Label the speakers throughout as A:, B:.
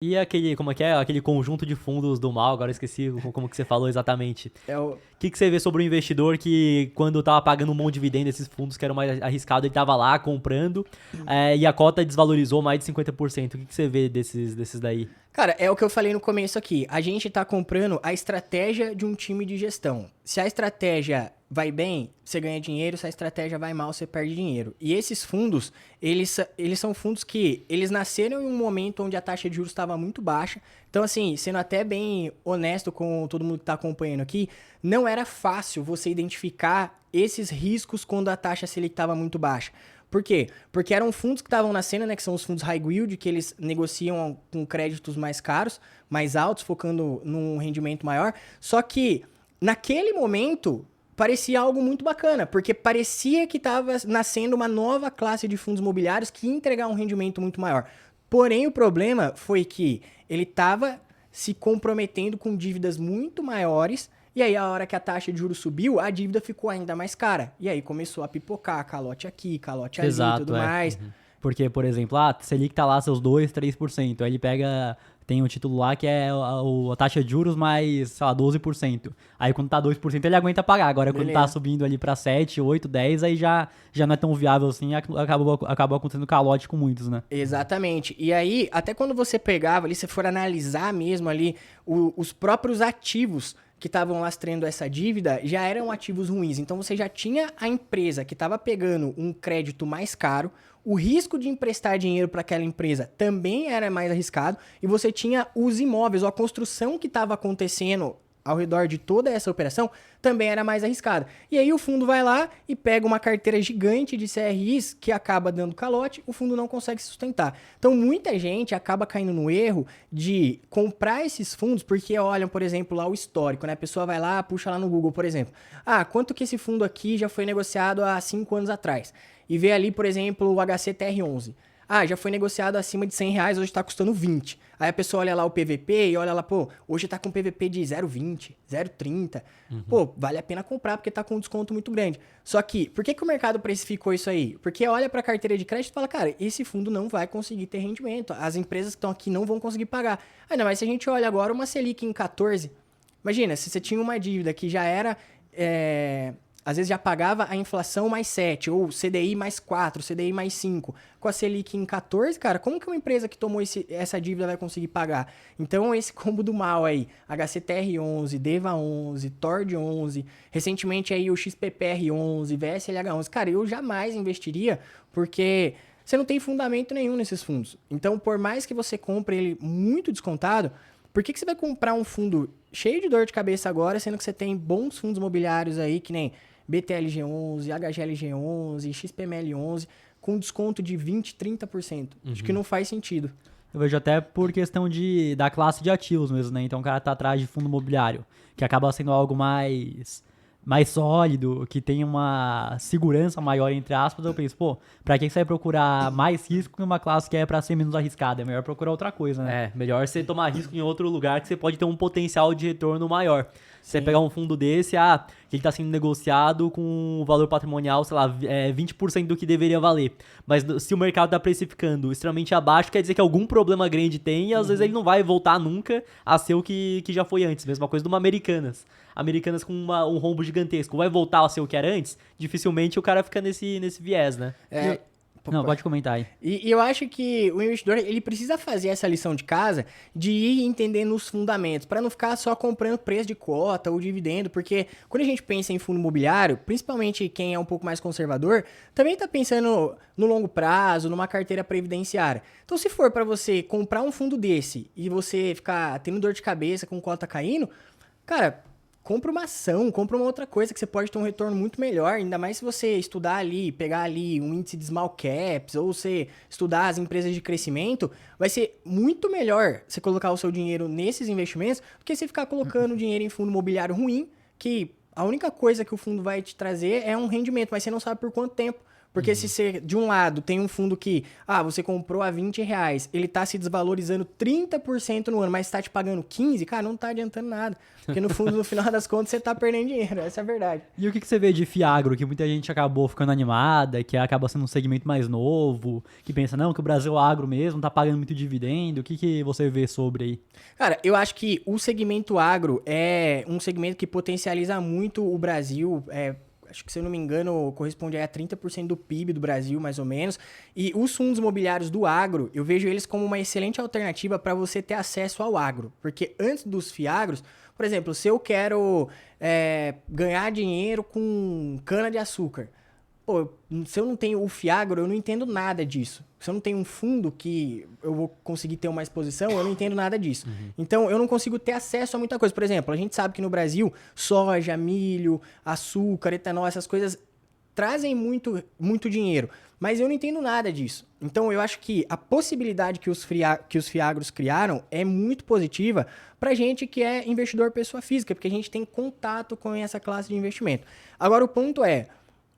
A: E aquele, como é que é? Aquele conjunto de fundos do mal, agora eu esqueci como que você falou exatamente.
B: É o,
A: Que você vê sobre o investidor que, quando tava pagando um monte de dividendo desses fundos que eram mais arriscados, ele tava lá comprando e a cota desvalorizou mais de 50%. O que você vê desses daí?
B: Cara, é o que eu falei no começo aqui. A gente tá comprando a estratégia de um time de gestão. Se a estratégia vai bem, você ganha dinheiro. Se a estratégia vai mal, você perde dinheiro. E esses fundos, eles são fundos que eles nasceram em um momento onde a taxa de juros estava muito baixa. Então, assim, sendo até bem honesto com todo mundo que tá acompanhando aqui, não era fácil você identificar esses riscos quando a taxa Selic estava muito baixa. Por quê? Porque eram fundos que estavam nascendo, né? Que são os fundos high yield, que eles negociam com créditos mais caros, mais altos, focando num rendimento maior. Só que, naquele momento, parecia algo muito bacana, porque parecia que estava nascendo uma nova classe de fundos imobiliários que ia entregar um rendimento muito maior. Porém, o problema foi que ele estava se comprometendo com dívidas muito maiores. E aí, a hora que a taxa de juros subiu, a dívida ficou ainda mais cara. E aí começou a pipocar, calote aqui, calote ali e tudo
A: Exato, é.
B: mais.
A: Uhum. Porque, por exemplo, a Selic tá lá seus 2, 3%. Aí ele pega, tem um título lá que é a taxa de juros mais, sei lá, 12%. Aí quando tá 2% ele aguenta pagar. Agora quando tá
B: Beleza.
A: subindo ali pra 7, 8, 10, aí já não é tão viável assim, acabou acontecendo calote com muitos, né?
B: Exatamente. E aí, até quando você pegava ali, se for analisar mesmo ali, os próprios ativos que estavam lastreando essa dívida já eram ativos ruins. Então você já tinha a empresa que estava pegando um crédito mais caro, o risco de emprestar dinheiro para aquela empresa também era mais arriscado, e você tinha os imóveis, ou a construção que estava acontecendo ao redor de toda essa operação também era mais arriscada. E aí o fundo vai lá e pega uma carteira gigante de CRIs que acaba dando calote, o fundo não consegue sustentar. Então muita gente acaba caindo no erro de comprar esses fundos porque olham, por exemplo, lá o histórico, né? A pessoa vai lá, puxa lá no Google, por exemplo. Ah, quanto que esse fundo aqui já foi negociado há 5 anos atrás? E vê ali, por exemplo, o HCTR11. Ah, já foi negociado acima de R$ 100, hoje está custando 20. Aí a pessoa olha lá o PVP e olha lá, pô, hoje tá com PVP de 0,20, 0,30. Pô, vale a pena comprar porque tá com um desconto muito grande. Só que, por que o mercado precificou isso aí? Porque olha para a carteira de crédito e fala, cara, esse fundo não vai conseguir ter rendimento. As empresas que estão aqui não vão conseguir pagar. Ainda mais se a gente olha agora uma Selic em 14. Imagina, se você tinha uma dívida que já era às vezes já pagava a inflação mais 7, ou CDI mais 4, CDI mais 5. Com a Selic em 14, cara, como que uma empresa que tomou essa dívida vai conseguir pagar? Então, esse combo do mal aí, HCTR11, DEVA11, TORD11, recentemente aí o XPPR11, VSLH11, cara, eu jamais investiria, porque você não tem fundamento nenhum nesses fundos. Então, por mais que você compre ele muito descontado, por que você vai comprar um fundo cheio de dor de cabeça agora, sendo que você tem bons fundos imobiliários aí, que nem BTLG11, HGLG11, XPML11, com desconto de 20, 30%? Acho que não faz sentido.
A: Eu vejo até por questão da classe de ativos mesmo, né? Então o cara tá atrás de fundo imobiliário, que acaba sendo algo mais sólido, que tem uma segurança maior, entre aspas. Eu penso, pô, pra que você vai procurar mais risco em uma classe que é pra ser menos arriscada? É melhor procurar outra coisa, né? É, melhor você tomar risco em outro lugar que você pode ter um potencial de retorno maior. Você
B: Sim.
A: pegar um fundo desse, que ele tá sendo negociado com um valor patrimonial, sei lá, 20% do que deveria valer. Mas se o mercado tá precificando extremamente abaixo, quer dizer que algum problema grande tem e às vezes ele não vai voltar nunca a ser o que já foi antes. Mesma coisa de uma Americanas com um rombo gigantesco. Vai voltar a ser o que era antes? Dificilmente o cara fica nesse viés, né?
B: É,
A: Não, pode comentar aí.
B: E eu acho que o investidor ele precisa fazer essa lição de casa de ir entendendo os fundamentos, para não ficar só comprando preço de cota ou dividendo, porque quando a gente pensa em fundo imobiliário, principalmente quem é um pouco mais conservador, também está pensando no longo prazo, numa carteira previdenciária. Então, se for para você comprar um fundo desse e você ficar tendo dor de cabeça com cota caindo, cara, compra uma ação, compra uma outra coisa que você pode ter um retorno muito melhor, ainda mais se você estudar ali, pegar ali um índice de small caps, ou você estudar as empresas de crescimento, vai ser muito melhor você colocar o seu dinheiro nesses investimentos do que você ficar colocando dinheiro em fundo imobiliário ruim, que a única coisa que o fundo vai te trazer é um rendimento, mas você não sabe por quanto tempo. Porque se você, de um lado, tem um fundo que, você comprou a R$ 20, ele tá se desvalorizando 30% no ano, mas tá te pagando 15%, cara, não tá adiantando nada. Porque no fundo, no final das contas, você tá perdendo dinheiro, essa é a verdade.
A: E o que você vê de Fiagro, que muita gente acabou ficando animada, que acaba sendo um segmento mais novo, que pensa, não, que o Brasil é agro mesmo, tá pagando muito dividendo, o que você vê sobre aí?
B: Cara, eu acho que o segmento agro é um segmento que potencializa muito o Brasil, acho que, se eu não me engano, corresponde a 30% do PIB do Brasil, mais ou menos. E os fundos imobiliários do agro, eu vejo eles como uma excelente alternativa para você ter acesso ao agro. Porque antes dos fiagros, por exemplo, se eu quero ganhar dinheiro com cana-de-açúcar, pô, se eu não tenho o fiagro, eu não entendo nada disso. Se eu não tenho um fundo que eu vou conseguir ter uma exposição, eu não entendo nada disso. Então, eu não consigo ter acesso a muita coisa. Por exemplo, a gente sabe que no Brasil, soja, milho, açúcar, etanol, essas coisas trazem muito, muito dinheiro. Mas eu não entendo nada disso. Então, eu acho que a possibilidade que os fiagros criaram é muito positiva pra gente que é investidor pessoa física, porque a gente tem contato com essa classe de investimento. Agora, o ponto é,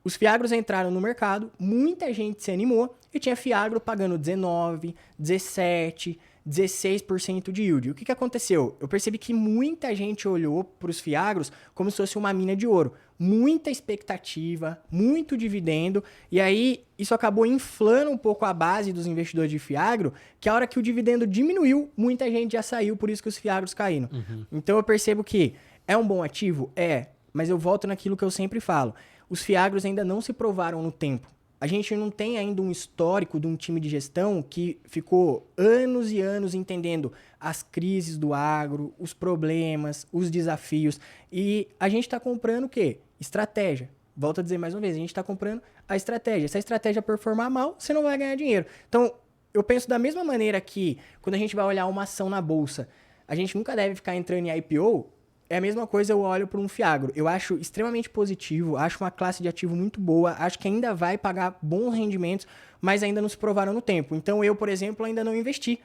B: os fiagros entraram no mercado, muita gente se animou e tinha fiagro pagando 19%, 17%, 16% de yield. O que aconteceu? Eu percebi que muita gente olhou para os fiagros como se fosse uma mina de ouro. Muita expectativa, muito dividendo, e aí isso acabou inflando um pouco a base dos investidores de fiagro, que a hora que o dividendo diminuiu, muita gente já saiu, por isso que os fiagros caíram. Então eu percebo que é um bom ativo? Mas eu volto naquilo que eu sempre falo. Os fiagros ainda não se provaram no tempo. A gente não tem ainda um histórico de um time de gestão que ficou anos e anos entendendo as crises do agro, os problemas, os desafios. E a gente está comprando o quê? Estratégia. Volto a dizer mais uma vez, a gente está comprando a estratégia. Se a estratégia performar mal, você não vai ganhar dinheiro. Então, eu penso da mesma maneira que quando a gente vai olhar uma ação na bolsa, a gente nunca deve ficar entrando em IPO. É a mesma coisa, eu olho para um fiagro. Eu acho extremamente positivo, acho uma classe de ativo muito boa, acho que ainda vai pagar bons rendimentos, mas ainda não se provaram no tempo. Então eu, por exemplo, ainda não investi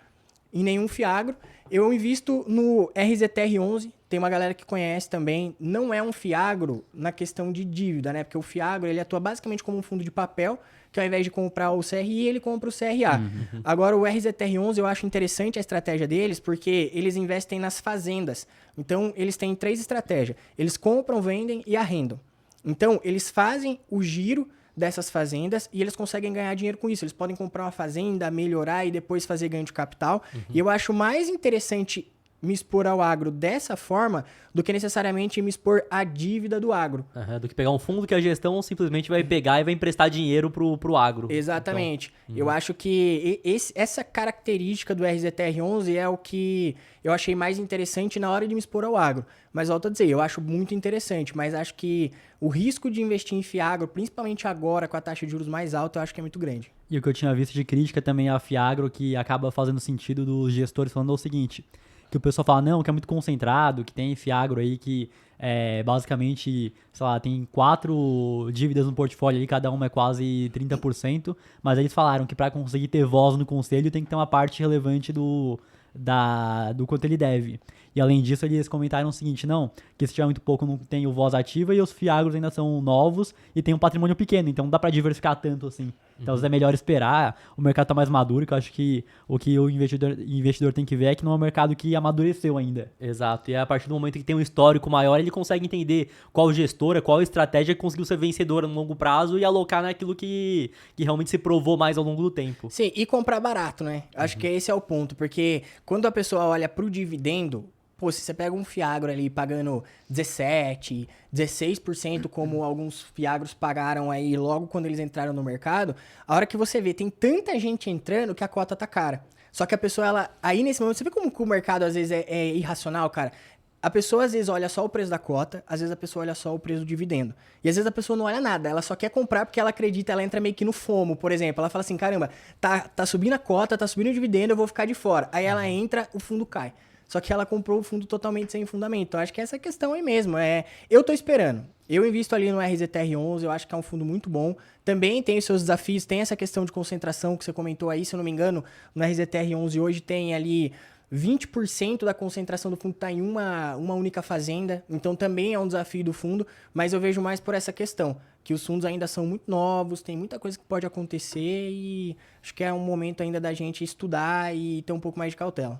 B: em nenhum fiagro. Eu invisto no RZTR11, tem uma galera que conhece também. Não é um fiagro na questão de dívida, né? Porque o fiagro, ele atua basicamente como um fundo de papel, que ao invés de comprar o CRI, ele compra o CRA. Agora, o RZTR11, eu acho interessante a estratégia deles, porque eles investem nas fazendas. Então, eles têm 3 estratégias. Eles compram, vendem e arrendam. Então, eles fazem o giro dessas fazendas e eles conseguem ganhar dinheiro com isso. Eles podem comprar uma fazenda, melhorar e depois fazer ganho de capital. E eu acho mais interessante me expor ao agro dessa forma do que necessariamente me expor à dívida do agro.
C: Do que pegar um fundo que a gestão simplesmente vai pegar e vai emprestar dinheiro pro agro.
B: Exatamente. Então, eu acho que essa característica do RZTR11 é o que eu achei mais interessante na hora de me expor ao agro. Mas volto a dizer, eu acho muito interessante, mas acho que o risco de investir em fiagro, principalmente agora com a taxa de juros mais alta, eu acho que é muito grande.
A: E o que eu tinha visto de crítica também a fiagro, que acaba fazendo sentido dos gestores falando o seguinte, que o pessoal fala, não, que é muito concentrado, que tem fiagro aí que basicamente, sei lá, tem 4 dívidas no portfólio aí, cada uma é quase 30%, mas eles falaram que para conseguir ter voz no conselho tem que ter uma parte relevante do quanto ele deve. E além disso, eles comentaram o seguinte, não, que se tiver muito pouco não tem o voz ativa e os fiagros ainda são novos e tem um patrimônio pequeno, então não dá pra diversificar tanto assim. Então é melhor esperar, o mercado tá mais maduro, que eu acho que o investidor tem que ver é que não é um mercado que amadureceu ainda.
C: Exato, e a partir do momento que tem um histórico maior, ele consegue entender qual gestora, qual estratégia conseguiu ser vencedora no longo prazo e alocar naquilo que realmente se provou mais ao longo do tempo.
B: Sim, e comprar barato, né? Acho que esse é o ponto, porque quando a pessoa olha pro dividendo, pô, se você pega um fiagro ali pagando 17%, 16%, como alguns fiagros pagaram aí logo quando eles entraram no mercado, a hora que você vê, tem tanta gente entrando que a cota tá cara. Só que a pessoa, aí nesse momento, você vê como que o mercado às vezes é irracional, cara? A pessoa às vezes olha só o preço da cota, às vezes a pessoa olha só o preço do dividendo. E às vezes a pessoa não olha nada, ela só quer comprar porque ela acredita, ela entra meio que no FOMO, por exemplo. Ela fala assim, caramba, tá subindo a cota, tá subindo o dividendo, eu vou ficar de fora. Aí ela entra, o fundo cai. Só que ela comprou o fundo totalmente sem fundamento. Então, acho que essa é a questão aí mesmo. Eu tô esperando. Eu invisto ali no RZTR11, eu acho que é um fundo muito bom. Também tem os seus desafios, tem essa questão de concentração que você comentou aí, se eu não me engano, no RZTR11 hoje tem ali 20% da concentração do fundo está em uma única fazenda, então também é um desafio do fundo, mas eu vejo mais por essa questão, que os fundos ainda são muito novos, tem muita coisa que pode acontecer e acho que é um momento ainda da gente estudar e ter um pouco mais de cautela.